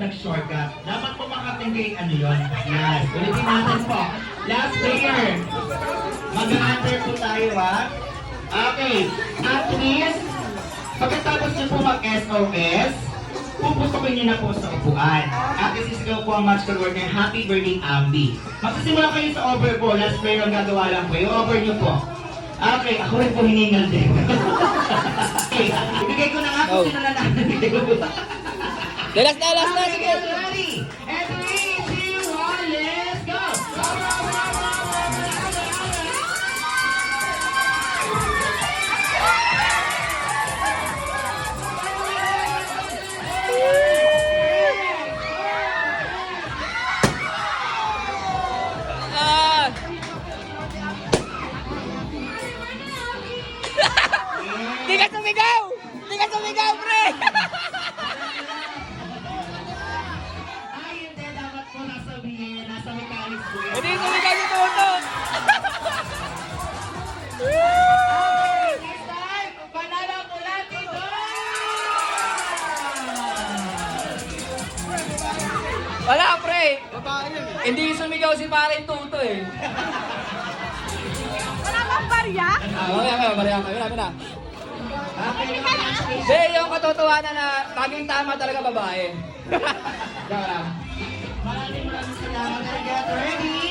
nag-shortcut. Dapat po makating kay ano yun. Yes. Ulitin natin po. Last player. Mag-answer po tayo ha. Okay. At least, pagkatapos niyo po mag-SOS, pupusukin niyo na po sa upuan. At isisigaw po ang magical word ng Happy Birthday, Ambi. Magsisimula kayo sa over po. Last player ang gagawa lang po. Yung over niyo po. Okay, ako rin po hiningal din. Okay, ibigay ko na nga kung sino na natin. Last na, sige. Ready? And 3, 2, 1, let's go! Ah! Di ka sumigaw! Di ka sumigaw, pre! Ay, hindi. Dapat po nasabihin. Nasa mechanics po yun. Hindi sumigaw yung Toto! Next time, banana po natin doon! Wala, pre! Hindi sumigaw si paring Toto eh. Wala bang barya? Mariam. Yun na. Hindi, yung katotohanan na laging tama talaga babae. Diyan lang. Maraming salamat. Get ready!